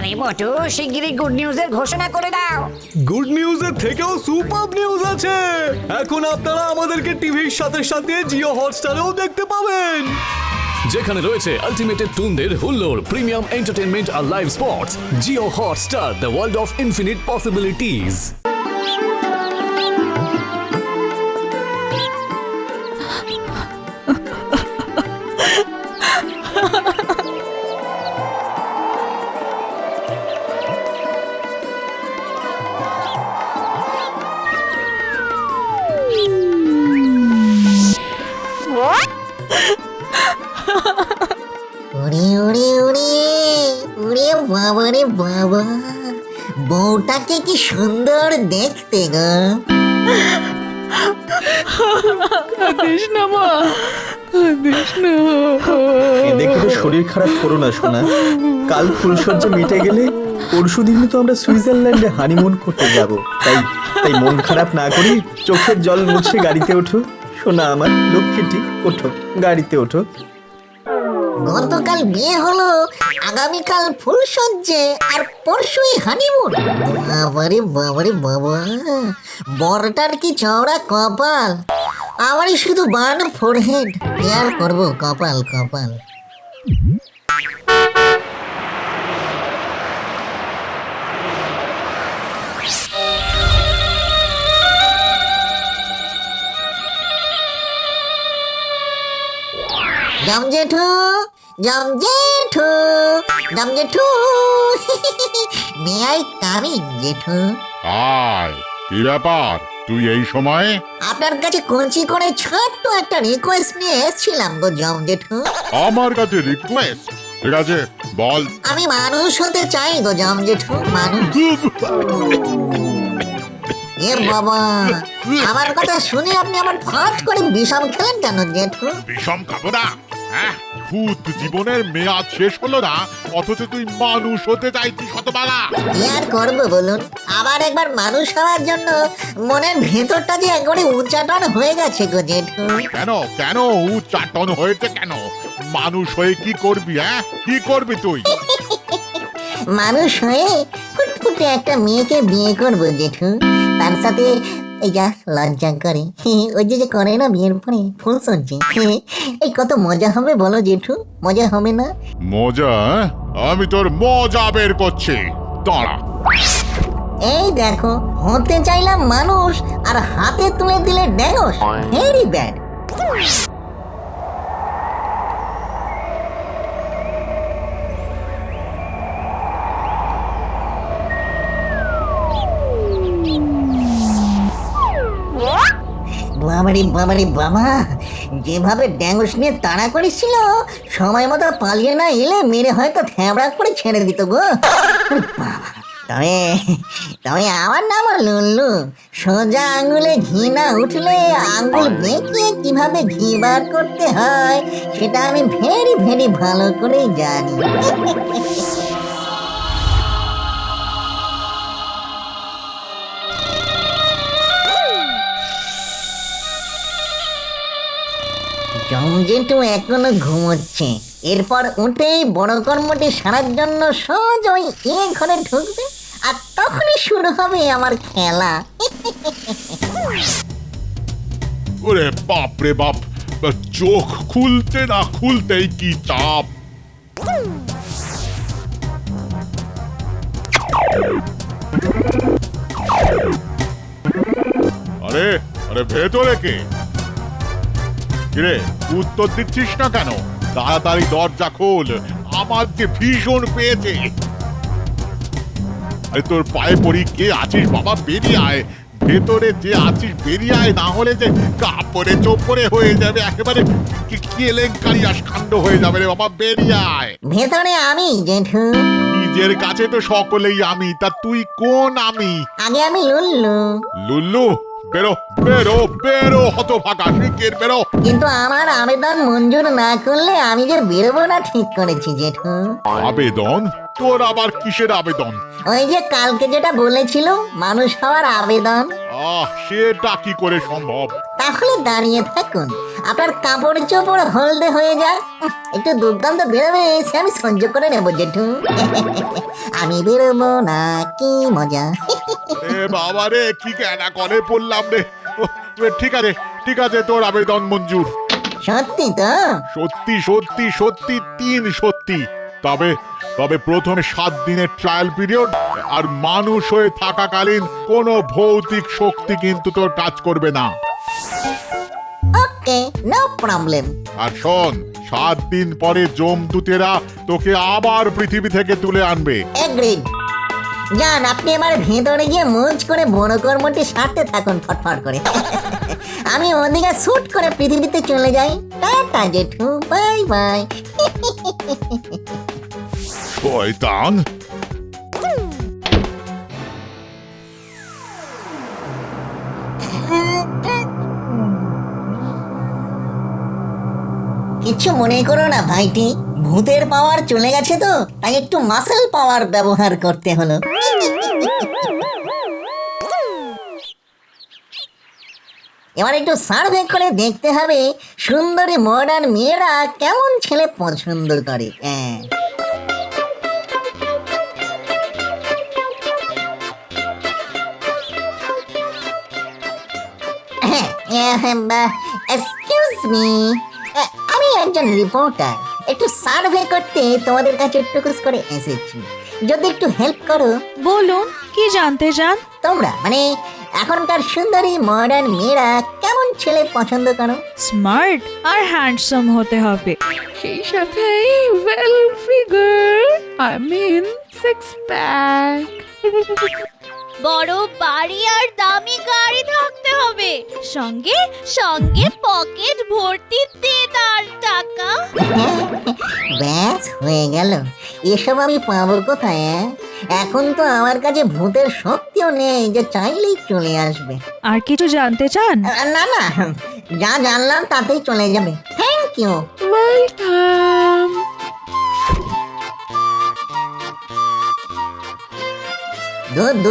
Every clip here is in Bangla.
আরে বটু, শিগগিরই গুড নিউজের ঘোষণা করে দাও। গুড নিউজের থেকেও সুপার নিউজ আছে। এখন আপনারা আমাদেরকে টিভির সাথে সাথে জিও হটস্টারেও দেখতে পাবেন, যেখানে রয়েছে আলটিমেটেড টুনদের হুল্লোড়, প্রিমিয়াম এন্টারটেনমেন্ট আর live sports. Jio Hotstar, the world of infinite possibilities. ওরে ওরে ওরে ওরে বাবা রে বাবা, বউটাকে কি সুন্দর দেখতে গো। দেখে তো শরীর খারাপ করো না সোনা। কাল ফুলসজ্জা মিটে গেলে পরশু দিনই তো আমরা সুইজারল্যান্ডে হানিমুন করতে যাব। তাই তাই মন খারাপ না করে চোখের জল মুছে গাড়িতে ওঠো সোনা, আমার লক্ষ্মীটি। ওঠো, গাড়িতে ওঠো। গতকাল বিয়ে হলো, আগামীকাল ফুলসজ্জে, আর পরশুই হানিমুন। বাবারে বাবারে বাবা, বরটার কি চওড়া কপাল, আমারই শুধু বান ফোরহেড। কেয়ার করবো কপাল কপাল। জমজেঠু, জমজেঠু, জমজেঠু, মে আই কামিং জেঠু? আয়, কি ব্যাপার তুই এই সময়? আপনার কাছে কঞ্চি করে ছোট্ট একটা রিকোয়েস্ট নিয়ে এসেছিলাম গো জমজেঠু। আমার কাছে রিকোয়েস্ট? ঠিক আছে বল। আমি মানুষ হতে চাই গো জমজেঠু, মানুষ। এ বাবা, আমার কথা শুনে আপনি আমার ফাট করে বিষম খেলেন কেন জেঠু? বিষম খাবো না? হ্যাঁ, ভূত জীবনের মেয়াদ শেষ হলো না, অথচ তুই মানুষ হতে চাইছিস হতবালা। কি আর করবো বলুন, আবার একবার মানুষ হওয়ার জন্য মনের ভেতরটা যে একবারে উচ্চাটন হয়ে গেছে গো জেঠু। কেন কেন উচ্চাটন হয়েছে কেন? মানুষ হয়ে কি করবি? হ্যাঁ, কি করবি তুই? মানুষ হয়ে ফুটফুটে একটা মেয়েকে বিয়ে করবো জেঠু, তার সাথে এই যা লজ্জা করে ওই যে করে না বিয়ের পরে ফুল সজ্জে, এই কত মজা হবে বলো জেঠু, মজা হবে না? মজা? আমি তোর মজা বের করছি, দাঁড়া। এই দেখো, হতে চাইলাম মানুষ আর হাতে তুলে দিলে ঢেঁড়স। Very bad. বাবারে বাবারে বাবা, যেভাবে ড্যাঙ্গস নিয়ে তাড়া করেছিল, সময় মতো পালিয়ে না এলে মেরে হয়তো থ্যাবড়া করে ছেড়ে দিত গো। বাবা, তবে তবে আমার নাম লুল্লু। সোজা আঙুলে ঘি না উঠলে আঙুল বেঁকিয়ে কিভাবে ঘি বার করতে হয় সেটা আমি ভেরি ভেরি ভালো করেই জানি। জমজেঠু এখনো ঘুমোচ্ছে, এরপর উঠেই বড় কর্মটি সারার জন্য সহজ ওই ঘরে ঢুকবে, আর তখনই শুরু হবে আমার খেলা। ওরে বাপ রে বাপ, চোখ খুলতে না খুলতেই কি চাপ। আরে আরে ভেতরে কে? কিরে, উত্তর দিচ্ছিস না কেন? তাড়াতাড়ি দরজা খোল, আমার যে ভীষণ পেয়েছে। আরে তোর পায়ে পড়ি, কে আছিস বাবা? বেরিয়ে আয়, ভেতরে যে আছিস বেরিয়ে আয়, না হলে যে কাপড়ে চোপড়ে হয়ে যাবে, একেবারে কেলেঙ্কারি কাণ্ড হয়ে যাবে রে বাবা। বেরিয়ে আয়। ভেতরে আমি জেঠু। নিজের কাছে তো সকলেই আমি, তা তুই কোন আমি? আগে আমি লুল্লু। লুল্লু? বেরো বেরো বেরো, হতভাগা, শিগগির বেরো। কিন্তু আমার আবেদন মঞ্জুর না করলে আমি যে বেরোবো না ঠিক করেছি জেঠু। আবেদন? তোর আবার কিসের আবেদন? ওই যে কালকে যেটা বলেছিল, মানুষ হওয়ার আবেদন। সেটা কি করে সম্ভব? তাহলে দাঁড়িয়ে থাকুন, আপনার কাপড় চোপড় হলদে হয়ে যাক, একটু দুর্গন্ধ বেরোবে সে আমি সহ্য করে নেবো জেঠু। আমি বেরোবো না, কি মজা। এ বাবা রে, কি কেনা করে পড়লাম রে। ঠিক আছে, তোর আবেদন মঞ্জুর। সত্যি তো? সত্যি সত্যি সত্যি 3 সত্যি। তবে প্রথমে 7 দিনের ট্রায়াল পিরিয়ড, আর মানুষ হয়ে থাকাকালীন কোনো ভৌতিক শক্তি কিন্তু তোর কাজ করবে না। ওকে, নো প্রবলেম। আর শোন, 7 দিন পরে যমদূতেরা তোকে আবার পৃথিবী থেকে তুলে আনবে। এগ্রিড। যান, আপনি আমার ভেতরে গিয়ে মোজ করে বড় কর্মটি সারতে থাকুন ফটফট করে। আমি ওদিকে শুট করে পৃথিবীতে চলে যাই। টাটা জেঠু, বাই বাই। শয়তান। কিছু মনে করো না ভাইটি, ভূতের পাওয়ার চলে গেছে তো, তাই একটু মাসেল পাওয়ার ব্যবহার করতে হলো। এবার একটু সার্ভে করে দেখতে হবে সুন্দরী মডার্ন মেয়েরা কেমন ছেলে পছন্দ করে। এক্সকিউজ মি, আমি একজন রিপোর্টার, একটু সার্ভে করতে তোমাদের কাছে টুকুস করে এসেছি, যদি একটু হেল্প করো। বলুন, কি জানতে চান? তোমরা মানে এখনকার সুন্দরী মডার্ন মেয়েরা কেমন ছেলে পছন্দ করো? স্মার্ট আর হ্যান্ডসাম হতে হবে, সেই সাথে well figure, I mean six pack. বড় বাড়ি আর দামি গাড়ি থাকতে হবে, সঙ্গে সঙ্গে পকেট ভর্তি দেদার টাকা। ব্যাস হয়ে গেল। এসব আমি পাবো কোথায়? এখন তো আমার কাছে ভূতের শক্তিও নেই যে চাইলেই চলে আসবে। আর কিছু জানতে চান? না না, যা জানলাম তাতেই চলে যাবে। Thank you. ওয়েলকাম। দুধ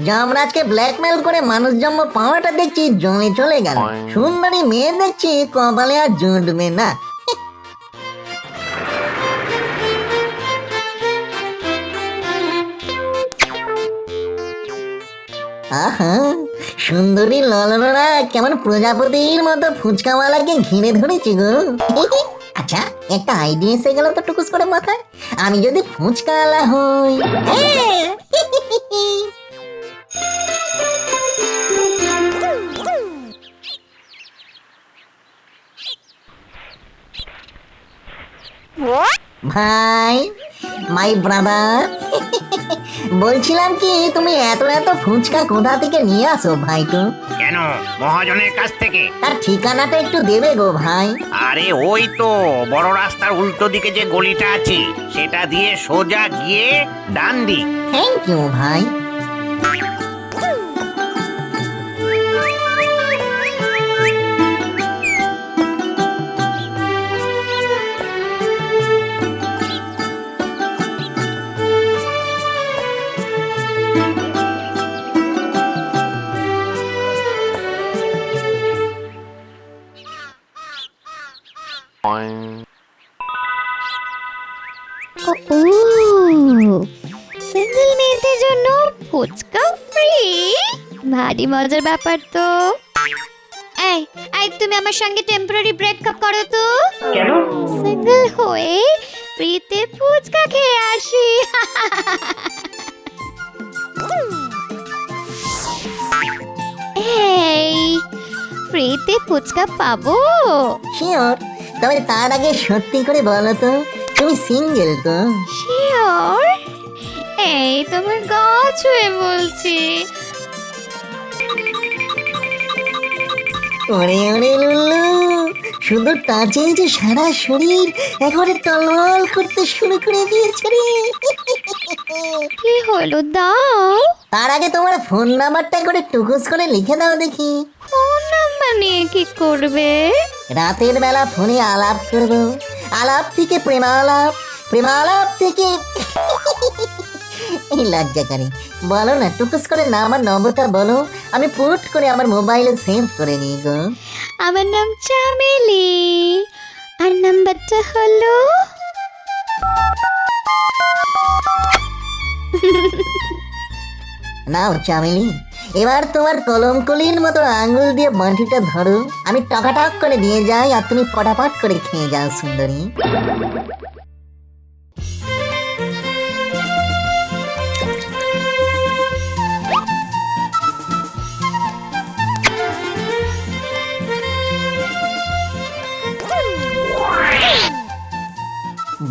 যমরাজকে ব্ল্যাকমেল করে মানুষ জন্ম পাওয়াটা দেখছি জমে চলে গেল। সুন্দরী মেয়ে দেখছি কপালে আর জুটবে না। আহা, সুন্দরী ললনরা কেমন প্রজাপতির মতো ফুচকাওয়ালাকে ঘিরে ধরেছি গো। আচ্ছা, একটা আইডিয়া এসে গেল তো টুকুস করে মাথায়, আমি যদি ফুচকাওয়ালা হই। ভাই, মাই ব্রাদার, বলছিলাম কি তুমি এত এত ফুচকা কোথা থেকে নিয়ে আসো ভাই? তো কেন, মহাজনের কাছ থেকে? তার ঠিকানাটা একটু দেবে গো ভাই। আরে ওই তো বড় রাস্তার উল্টো দিকে যে গলিটা আছে, সেটা দিয়ে সোজা গিয়ে ডান দিক। থ্যাংক ইউ ভাই। সিঙ্গেল মেয়েদের জন্য ফুচকা ফ্রি, ভারী মজার ব্যাপার তো। এই এই তুমি আমার সঙ্গে টেম্পোরারি ব্রেকআপ করো তো। কেন? সিঙ্গেল হয়ে ফ্রিতে ফুচকা খেয়ে আসি। এই ফ্রিতে ফুচকা পাবো? শিওর, তবে তার আগে সত্যি করে বলো তো তুমি সিঙ্গেল তো? শিওর, এই তোমার গা ছুঁয়ে বলছি। ওরে ওরে লুল্লু, শুধু টাচেই যে সারা শরীর একবারে টলমল করতে শুরু করে দিয়েছে রে। কি হলো, দাও। তার আগে তোমার ফোন নাম্বারটা করে টুকুস করে লিখে দাও দেখি। ফোন নাম্বার নিয়ে কি করবে? রাতের বেলা ফোনে আলাপ করব, আলাপ থেকে প্রেমালাপ, প্রেমালাপ থেকে এই লজ্জাকারী, বলো না টুকুস করে না আমার নম্বরটা বলো, আমি পুট করে আমার মোবাইলে সেভ করে নিই গো। আমার নাম চামেলি, আর নাম্বারটা হলো নাও চামেলি, এবার তোমার কলমকলির মতো আঙ্গুল দিয়ে বাঁটিটা ধরো, আমি টকাটক করে দিয়ে যাই আর তুমি পটাপট করে খেয়ে যাও সুন্দরী।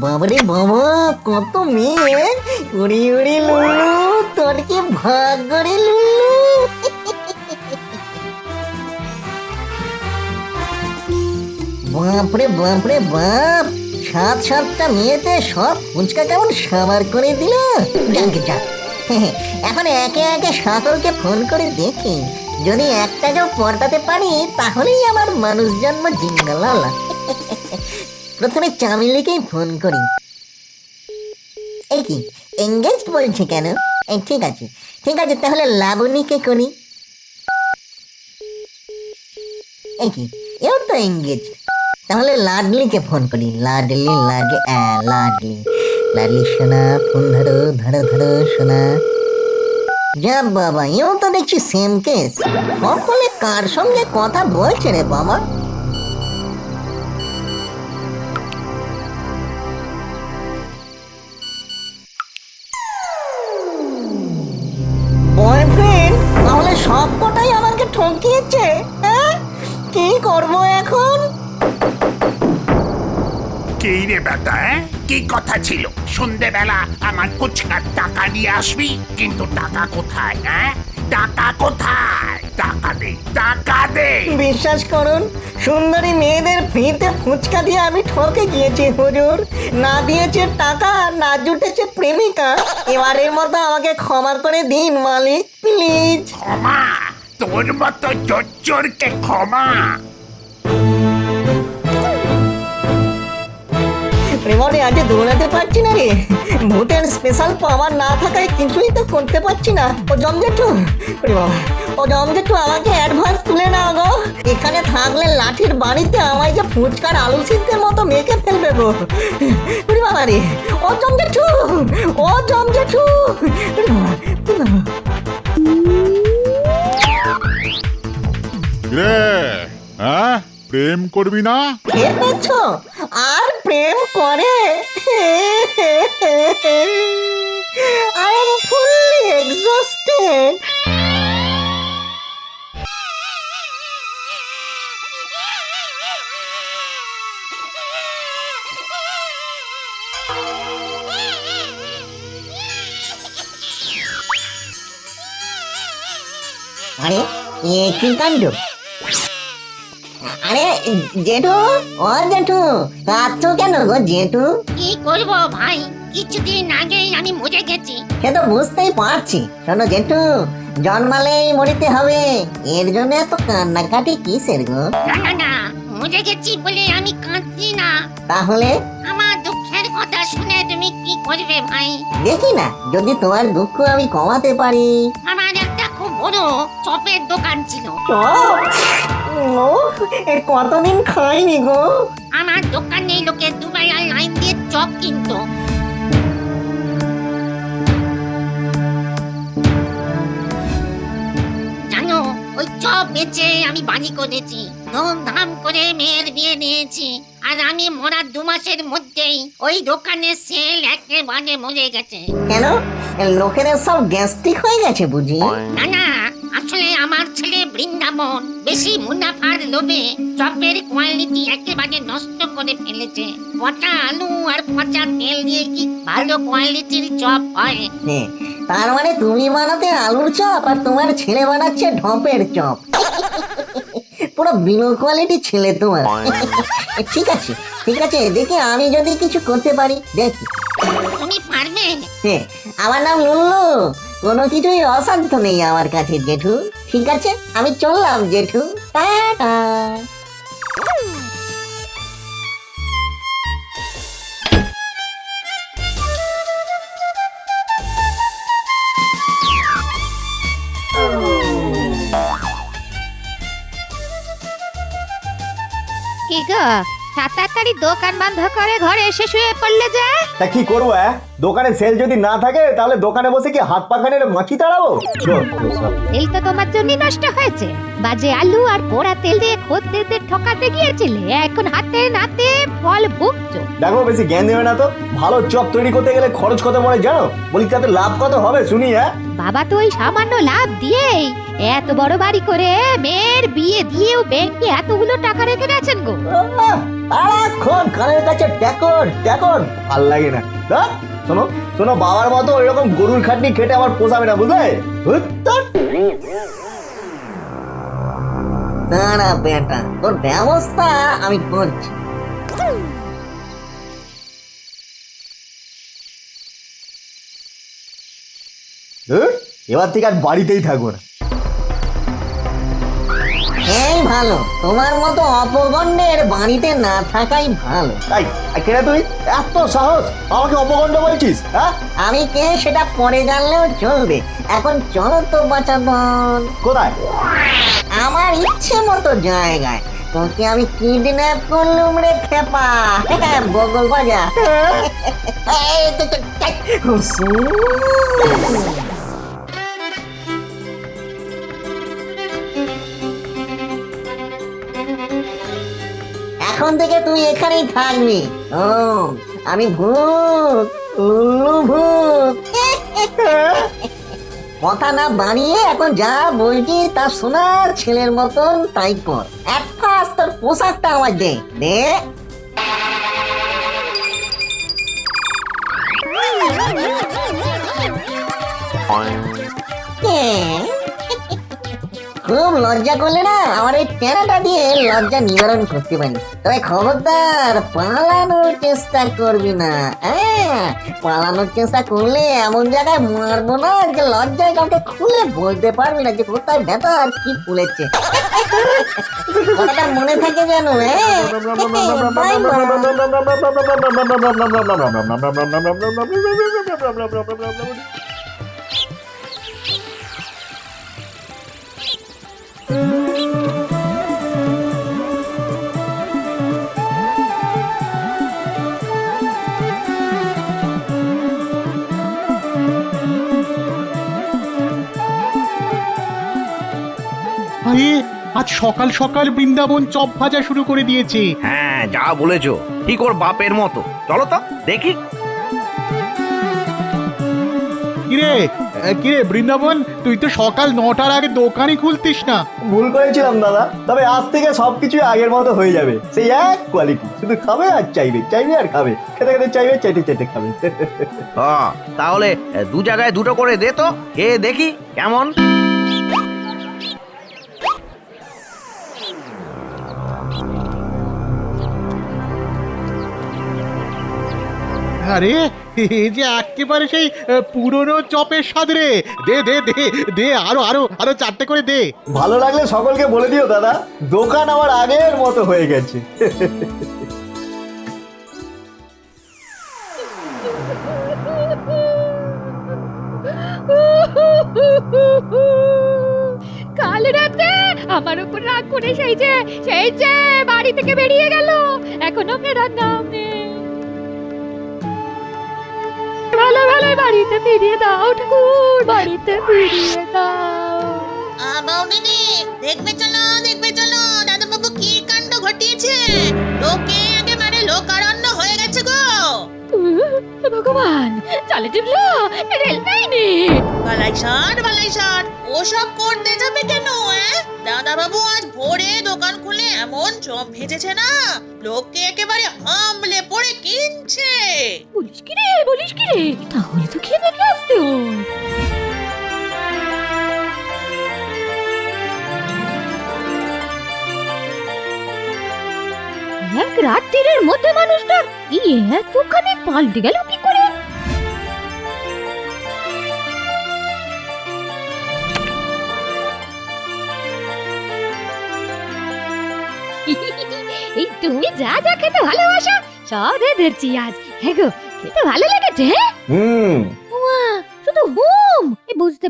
বাবারে বাবা, কত মেয়ে! উড়ি উড়ি লুলু, তোর কি ভাগ্য রে লুলু। বাপরে বাপরে বাপ, সাতটা মেয়েতে সব ফুচকা কেমন সাবার করে দিল। যাকে যাক, এখন একে একে সকলকে ফোন করে দেখি, যদি একটাকেও পটাতে পারি তাহলেই আমার মানুষ জন্ম জিঙ্গালালা। প্রথমে চামেলিকেই ফোন করি। এই কি এঙ্গেজ বলছে কেন? এই ঠিক আছে তাহলে লাবণীকে করি। এই কি এও তো এঙ্গেজ, তাহলে লাডলিকে ফোন করি। লাডলি সোনা, ফোন ধরো সোনা। যা বাবা, এও তো দেখছি সেম কেস। সকলে কার সঙ্গে কথা বলছে রে বাবা? বয়ফ্রেন্ড তাহলে সব কটাই আমাকে ঠকিয়েছে। হ্যাঁ, কি করবো এখন? কি রে বেটা, কি কথা ছিল? সন্ধেবেলা আমার ফুচকার টাকা নিয়ে আসবি, কিন্তু টাকা কোথায়? টাকা কোথায়? টাকা দে। বিশ্বাস করুন, সুন্দরী মেয়েদের ফ্রিতে ফুচকা দিয়ে আমি ঠকে গিয়েছি হুজুর। না দিয়েছে টাকা, না জুটেছে প্রেমিকা। এবারের মতো আমাকে ক্ষমা করে দিন মালিক, প্লিজ। ক্ষমা? তোর মতো জোচ্চোরকে ক্ষমা? প্রেমরে আজ দৌড়াতে পারছি না রে, ভূতের স্পেশাল পাওয়ার না থাকায় কিছুই তো করতে পারছি না। ও জমজেঠু, আমাকে অ্যাডভান্স তুলে নাও গো। এখানে থাকলে লাঠির বাড়িতে আমায় যে ফুচকার আলু সিদ্ধের মতো মেখে ফেলবে গো। বাবা রে, ও জমজেঠু। রে প্রেম করবি না? খেয়েছ আর প্রেম করে? I am fully exhausted. আরে কি কাণ্ড! আরে জেঠু, ও জেঠু, কাঁদছো কেন গো জেঠু? কি করবো ভাই, কিছুদিন আগেই আমি মরে গেছি। সে তো বুঝতেই পারছি। শোনো জেঠু, জন্মালেই মরিতে হবে, এর জন্য এত কান্নাকাটি কিসের গো? না, মরে গেছি বলে আমি কাঁদছি না। তাহলে আমার দুঃখের কথা শুনে তুমি কি করবে ভাই? দেখি না, যদি তোমার দুঃখ আমি কমাতে পারি। আমার একটা খুব বড় চপের দোকান ছিল। কতদিন খাইনি গো। আমার দোকানে লোকে দুবেলা লাইন দিয়ে চপ কিনতো। জানো, ওই চপ বেচে আমি বাড়ি করেছি, ধুমধাম করে মেয়ের বিয়ে দিয়েছি। আর আমি মরার 2 মাসের মধ্যেই ওই দোকানের সেল একেবারে মরে গেছে। কেন, লোকেরা সব গ্যাস্ট্রিক হয়ে গেছে বুঝি? না, আসলে আমার ছেলে বৃন্দাবন বেশি মুনাফার লোভে চপের কোয়ালিটি একেবারে নষ্ট করে ফেলেছে। পচা আলু আর পচা তেল দিয়ে কি ভালো কোয়ালিটির চপ হয়? তার মানে তুমি বানাতে আলুর চপ আর তোমার ছেলে বানাচ্ছে ঢপের চপ। পুরো বিলো কোয়ালিটি ছেলে তোমার। ঠিক আছে, দেখি আমি যদি কিছু করতে পারি, দেখি। তুমি পারবে? আমার নাম লুল্লু, কোনো কিছুই অসাধ্য নেই আমার কাছে জেঠু। ঠিক আছে, আমি চললাম জেঠু, টাটা। গো, তাড়াতাড়ি দোকান বন্ধ করে ঘরে এসে শুয়ে পড়লে যে। তা কি করবো? দোকানে সেল যদি না থাকে তাহলে দোকানে বসে কি হাত পা খানে মাছি তাড়াবো? তেল তো তোমার জন্যই নষ্ট হয়েছে। বাজে আলু আর পোড়া তেল দিয়ে খদ্দেরদের ঠকাতে গিয়েছিলে, এখন হাতে নাতে ফল ভুগছো। দেখো বেশি জ্ঞান দেবে না তো। ভালো চপ তৈরি করতে গেলে খরচ কত পড়ে জানো? বলি তাতে লাভ কত হবে শুনি। বাবা তো ওই সামান্য লাভ দিয়েই এত বড় বাড়ি করে মেয়ের বিয়ে দিয়েও ব্যাংকে এতগুলো টাকা রেখে গেছেন গো। সারাক্ষণ কানের কাছে ট্যাকর ট্যাকর, ভাল লাগে না। শোনো শোনো, বাবার মতো ওইরকম গরুর খাটনি খেটে আমার পোষাবে না, বুঝলে? দাঁড়া বেটা, তোর ব্যবস্থা আমি করছি। এবার থেকে আর বাড়িতেই থাকবো না। এই ভালো, তোমার মতো অপগণ্ডের বাড়িতে না থাকাই ভালো। তাই কেন তুই এত সাহস আমাকে অপগণ্ড বলছিস? হ্যাঁ, আমি কে সেটা পরে জানলেও চলবে, এখন চলো তো বাঁচাবন। কোথায়? আমার ইচ্ছে মতো জায়গায়। তোকে আমি কিডন্যাপ করলুম রে খেপা, বগল বাজা। এখন থেকে তুই এখানেই থাকবি। ও আমি ভূত, লুলু ভূত। কথা না বাড়িয়ে এখন যা বলছি তা শোনার ছেলের মতন তাই কর। এক ফাস তোর পোশাকটা আমার দে দে। খুব লজ্জা করলে না আমার এই টেনাটা দিয়ে লজ্জা নিবারণ করতে পারিস। তবে খবরদার পালানোর চেষ্টা করবি না। হ্যাঁ, পালানোর চেষ্টা করলে এমন জায়গায় মারবো না যে লজ্জায় কাউকে খুলে বলতে পারবি না যে কোথায় ব্যথা আর কি ফুলেছে। কথাটা মনে থাকে যেন। আরে আজ সকাল সকাল বৃন্দাবন চপ ভাজা শুরু করে দিয়েছে। হ্যাঁ, যা বলেছো ঠিক ওর বাপের মতো। চলো তো দেখি। কিরে কিরে বৃন্দাবন, তুই তো সকাল 9টার আগে দোকানই খুলতিস না। ভুল করেছিলাম দাদা, তবে আজ থেকে সবকিছু আগের মতো হয়ে যাবে। সেই এক কোয়ালিটি, শুধু খাবে আর চাইবে, চাইবে আর খাবে, খেতে খেতে চাইবে, চাইতে চাইতে খাবে। তাহলে দু জায়গায় দুটো করে দে তো, খেয়ে দেখি কেমন। আরে এ যে একেবারে সেই পুরনো চপের স্বাদ রে। দে দে দে দে, আরো আরো আরো 4টে করে দে। ভালো লাগলে সকলকে বলে দিও দাদা, দোকান আমার আগের মতো হয়ে গেছে। কাল রাতে আমার উপর রাগ করে সেই যে বাড়ি থেকে বেরিয়ে গেল, এখনো ফেরার নাম নেই। ভালো ভালো বাড়িতে ফিরিয়ে দাও ঠাকুর, বাড়িতে ফিরিয়ে দাও। বৌদিদি, দেখবে চলো দাদা বাবু কি কাণ্ড ঘটিয়েছে। লোকে একেবারে লোকারণ্য হয়ে গেছে গো। ভগবান, চালে টিপলো রেল লাইনে। বালাইশান ওসব করতে যাবে কেন? দাদা বাবু আজ ভোরে দোকান খুলে এমন চপ ভেজেছে না, লোকে একেবারে হামলে পড়ে কিনছে। বলিস কি রে, তাহলে তো খেয়ে দেখে আসতে হয়। এক রাত্রির মধ্যে মানুষটা এতখানি পাল্টে গেল কি করে? এই তুমি যা যা খেতে ভালোবাসো সব ধরছি আজ। হ্যাঁ গো, খেতে ভালো লেগেছে। শুধু হুম, বুঝতে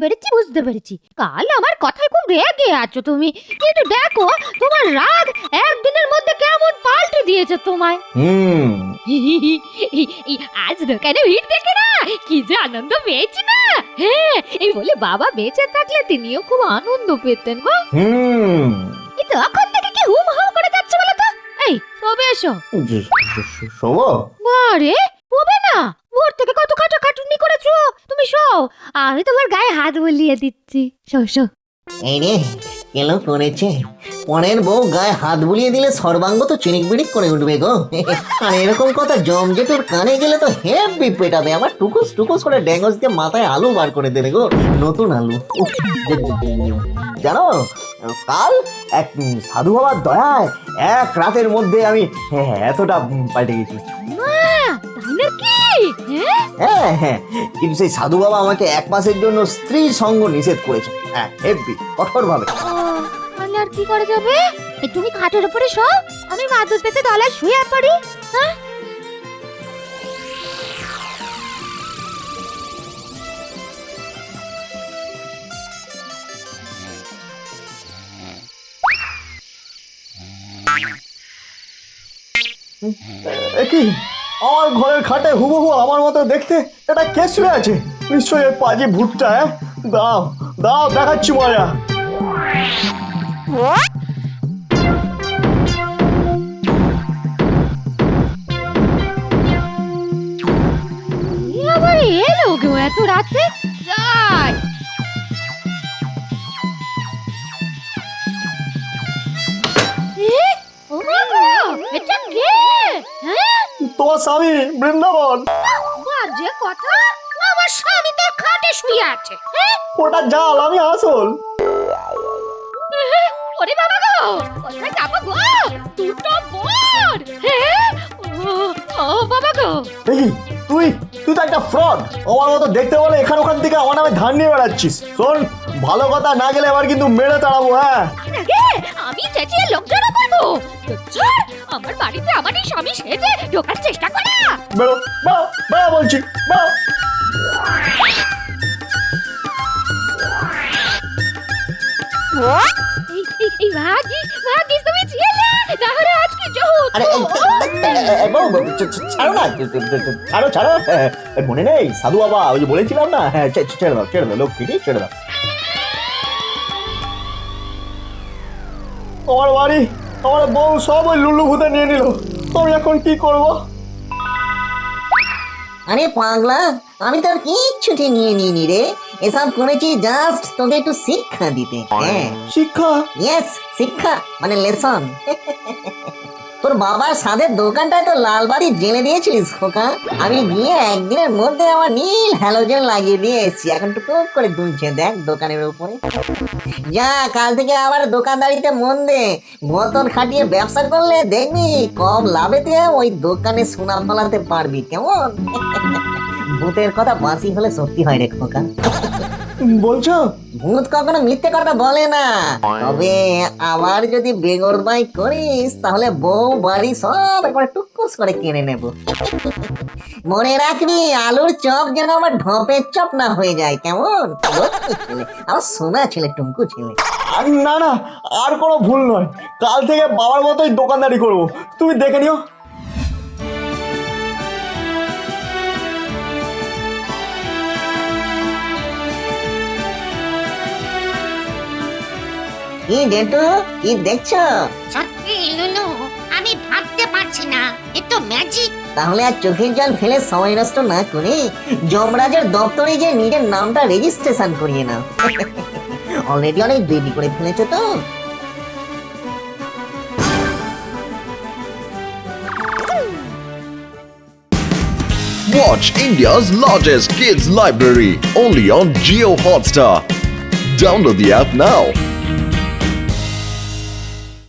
পেরেছি কাল আমার কথায় খুব রেগে আছো তুমি, কিন্তু দেখো তোমার রাগ একদিনের মধ্যে কেমন পাল্টে দিয়েছে তোমায়। আজ দোকানে ভিড় দেখে না কি যে আনন্দ পেয়েছি না। হ্যাঁ, এই বলে বাবা বেঁচে থাকলে তিনিও খুব আনন্দ পেতেন গো। এই তখন থেকে কি হুম হাম করে যাচ্ছে বলো তো? এই সবে এসো। শোবো? বারে হবে না, ভোর থেকে কত খাটাখাটুনি করেছো তুমি। শো, আমি তোমার গায়ে হাত বুলিয়ে দিচ্ছি। Show show. এই রে কেন করেছে, পরের বউ গায়ে হাত বুলিয়ে দিলে সর্বাঙ্গ তো চিনিক বিড়িক করে উঠবে গো। আর এরকম কথা জমজেটুর কানে গেলে তো হেভি পেটাবে, আমার টুকুস টুকুস করে ড্যাঙ্গস দিয়ে মাথায় আলু বার করে দেবে গো, নতুন আলু। উফ, জানো কাল এক সাধু বাবার দয়ায় এক রাতের মধ্যে আমি এতটা পাল্টে গেছি। তাই নাকি? হ্যাঁ হ্যাঁ, কিন্তু সেই সাধু বাবা আমাকে 1 মাসের জন্য স্ত্রী সঙ্গ নিষেধ করেছে। হ্যাঁ, হেভি কঠোর ভাবে। তাহলে আর কি করা যাবে? এই তুমি খাটের উপরে শো, আমি মাদুর পেতে তলায় শুয়ে পড়ি। হ্যাঁ, কি আমার ঘরের খাটে হুবহু আমার মতো দেখতে এটা কে শুয়ে আছে? নিশ্চয়ই পাজি ভূতটা। দাও দাও, দেখাচ্ছি মজা। আবার এলো গো এত রাতে? যাই ও বাবা, এটা কে? হ্যাঁ, তোমার স্বামী বৃন্দাবন। বাজে কথা, আমার স্বামী তো খাটে শুয়ে আছে। ওটা জাল, আমি আসল। ওরে বাবা গো, কোথায় যাবো গো? দুটো বোন। হ্যাঁ, ও বাবা গো। দেখি তুই তুই তো একটা ফ্রড। আমার মতো দেখতে বলে এখান ওখান থেকে আমার নামে ধান নিয়ে বেড়াচ্ছিস। শোন, ভালো কথা না গেলে এবার কিন্তু মেরে তাড়াবো। হ্যাঁ, আমি চেঁচিয়ে লোক জড়ো করবো? আমার বাড়িতে আমারই স্বামী সেজে ঢোকার চেষ্টা করা। বেরো বেরো বেরো বলছি, বেরো। এই ভাগি তুমি ছিলে, তাহলে আজকে জহুত। আরে ছাড়ো না, ছাড়ো ছাড়ো। মনে নেই সাধু বাবা ওই যে বলেছিলাম না? হ্যাঁ, ছেড়ে দাও লক্ষ্মী, ছেড়ে দাও। আমার বাড়ি, আমার বউ সব ওই লুলু ভূতে নিয়ে নিল। আমি এখন কি করবো? আরে পাগলা, আমি তোর কিচ্ছুটি নিয়ে নিইনি রে, এসব করেছি জাস্ট তোকে একটু শিক্ষা দিতে। হ্যাঁ, শিক্ষা? ইয়েস, শিক্ষা মানে লেসন। তোর বাবার সাদের দোকানটায় তো লালবাড়ি জেলে দিয়েছিলিস খোকা, আমি গিয়ে একদিনের মধ্যে আমার নীল হ্যালোজেন লাগিয়ে দিয়ে এসেছি। এখন টুক করে দুলছে দেখ দোকানের উপরে। যা, কাল থেকে আবার দোকানদারিতে মন দে, মতন খাটিয়ে ব্যবসা করলে দেখবি কম লাভেতে ওই দোকানে সুনাম ফলাতে পারবি। কেমন? ভূতের কথা বাঁশি হলে সত্যি হয় রে খোকা। বলছো? ভূত কখনো মিথ্যে কথা বলে না, তবে আবার যদি বেগরবাই করিস তাহলে বউ বাড়ি সব একবার টুকুস করে কিনে নেব। মনে রাখবি আলুর চপ যেন আমার ঢপের চপ না হয়ে যায়। কেমন? আমার সোনা ছেলে, টুঙ্কু ছেলে। না না, আর কোনো ভুল নয়। কাল থেকে বাবার মতোই দোকানদারি করবো, তুমি দেখে নিও। কি জেঠু, কি দেখছো? সত্যি লুলু, আমি ভাবতে পারছি না, এ তো ম্যাজিক। তাহলে আর চোখের জল ফেলে সময় নষ্ট না করে যমরাজের দপ্তরে যে নিজের নামটা রেজিস্ট্রেশন করিয়ে নাও। অলরেডি অনেক দেরি করে ফেলেছো তো। Watch India's largest kids library only on Jio Hotstar. Download the app now.